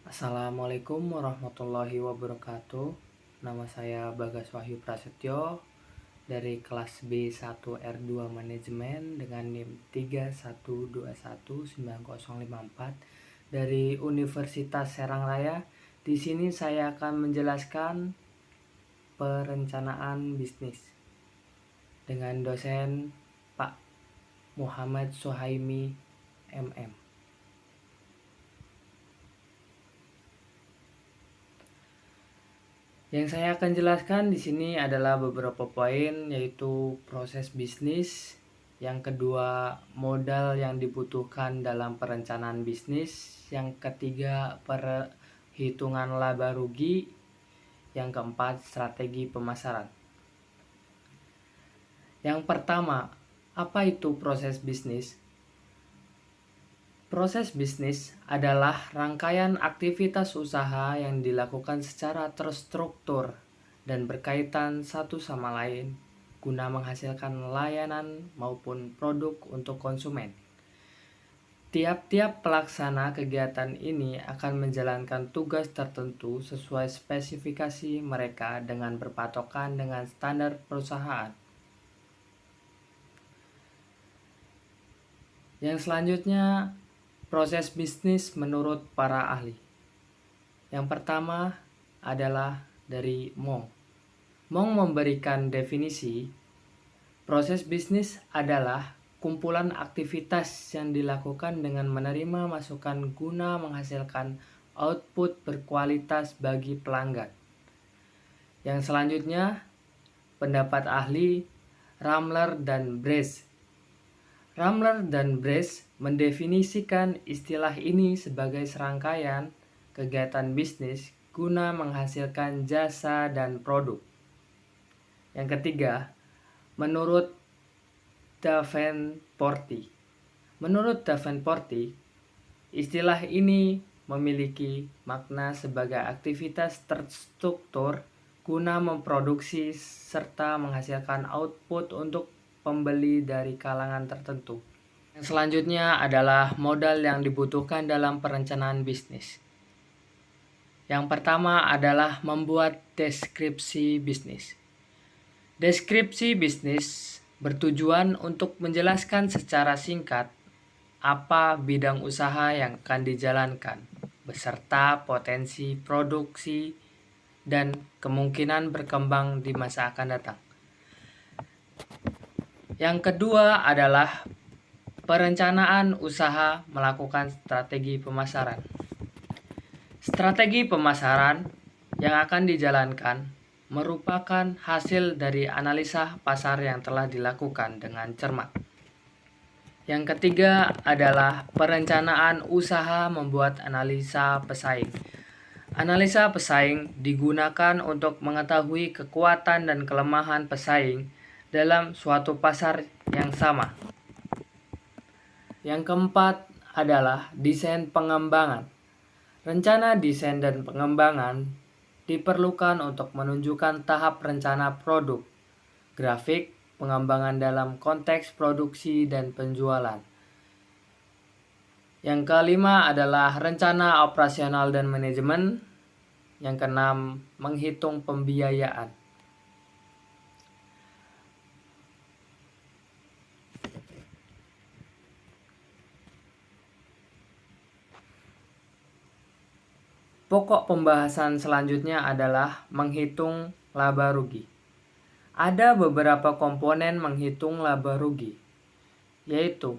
Assalamualaikum warahmatullahi wabarakatuh. Nama saya Bagas Wahyu Prasetyo dari kelas B1R2 Manajemen dengan NIM 31219054 dari Universitas Serang Raya. Di sini saya akan menjelaskan perencanaan bisnis dengan dosen Pak Muhammad Suhaimi MM. Yang saya akan jelaskan di sini adalah beberapa poin, yaitu proses bisnis. Yang kedua, modal yang dibutuhkan dalam perencanaan bisnis. Yang ketiga, perhitungan laba rugi. Yang keempat, strategi pemasaran. Yang pertama, apa itu proses bisnis? Proses bisnis adalah rangkaian aktivitas usaha yang dilakukan secara terstruktur dan berkaitan satu sama lain guna menghasilkan layanan maupun produk untuk konsumen. Tiap-tiap pelaksana kegiatan ini akan menjalankan tugas tertentu sesuai spesifikasi mereka dengan berpatokan dengan standar perusahaan. Yang selanjutnya, proses bisnis menurut para ahli. Yang pertama adalah dari Mong. Mong memberikan definisi, proses bisnis adalah kumpulan aktivitas yang dilakukan dengan menerima masukan guna menghasilkan output berkualitas bagi pelanggan. Yang selanjutnya, pendapat ahli Ramler dan Brace. Ramler dan Brace mendefinisikan istilah ini sebagai serangkaian kegiatan bisnis guna menghasilkan jasa dan produk. Yang ketiga, menurut Davenporti. Menurut Davenporti, istilah ini memiliki makna sebagai aktivitas terstruktur guna memproduksi serta menghasilkan output untuk pembeli dari kalangan tertentu. Yang selanjutnya adalah modal yang dibutuhkan dalam perencanaan bisnis. Yang pertama adalah membuat deskripsi bisnis. Deskripsi bisnis bertujuan untuk menjelaskan secara singkat apa bidang usaha yang akan dijalankan, beserta potensi produksi dan kemungkinan berkembang di masa akan datang. Yang kedua adalah perencanaan usaha melakukan strategi pemasaran. Strategi pemasaran yang akan dijalankan merupakan hasil dari analisa pasar yang telah dilakukan dengan cermat. Yang ketiga adalah perencanaan usaha membuat analisa pesaing. Analisa pesaing digunakan untuk mengetahui kekuatan dan kelemahan pesaing dalam suatu pasar yang sama. Yang keempat adalah desain pengembangan. Rencana desain dan pengembangan diperlukan untuk menunjukkan tahap rencana produk, grafik, pengembangan dalam konteks produksi dan penjualan. Yang kelima adalah rencana operasional dan manajemen. Yang keenam, menghitung pembiayaan. Pokok pembahasan selanjutnya adalah menghitung laba rugi. Ada beberapa komponen menghitung laba rugi, yaitu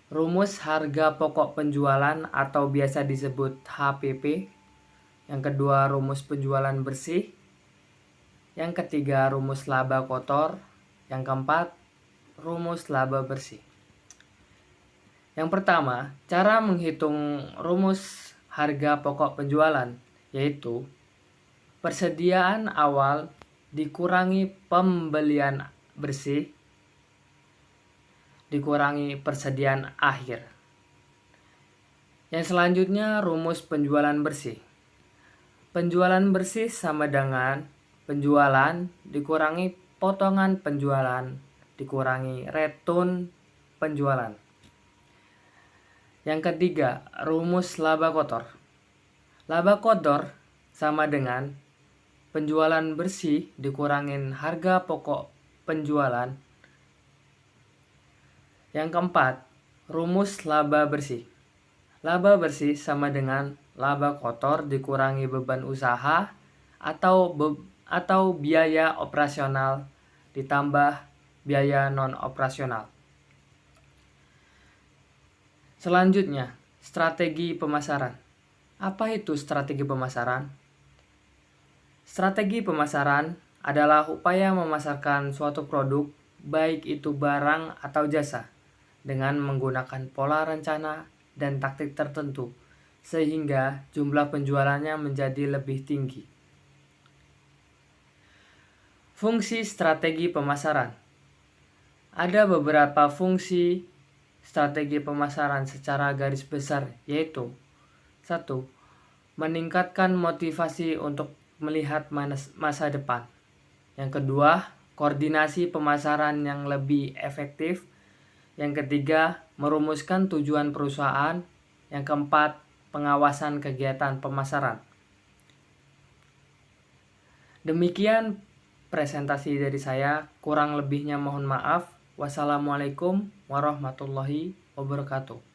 rumus harga pokok penjualan atau biasa disebut HPP. Yang kedua, rumus penjualan bersih. Yang ketiga, rumus laba kotor. Yang keempat, rumus laba bersih. Yang pertama, cara menghitung rumus harga pokok penjualan, yaitu persediaan awal dikurangi pembelian bersih dikurangi persediaan akhir. Yang selanjutnya, rumus penjualan bersih. Penjualan bersih sama dengan penjualan dikurangi potongan penjualan dikurangi return penjualan. Yang ketiga, rumus laba kotor. Laba kotor sama dengan penjualan bersih dikurangin harga pokok penjualan. Yang keempat, rumus laba bersih. Laba bersih sama dengan laba kotor dikurangi beban usaha atau biaya operasional ditambah biaya non-operasional. Selanjutnya, strategi pemasaran. Apa itu strategi pemasaran? Strategi pemasaran adalah upaya memasarkan suatu produk, baik itu barang atau jasa, dengan menggunakan pola rencana dan taktik tertentu, sehingga jumlah penjualannya menjadi lebih tinggi. Fungsi strategi pemasaran. Ada beberapa fungsi strategi pemasaran secara garis besar, yaitu 1. Meningkatkan motivasi untuk melihat masa depan. Yang kedua, koordinasi pemasaran yang lebih efektif. Yang ketiga, merumuskan tujuan perusahaan. Yang keempat, pengawasan kegiatan pemasaran. Demikian presentasi dari saya, kurang lebihnya mohon maaf. Wassalamualaikum warahmatullahi wabarakatuh.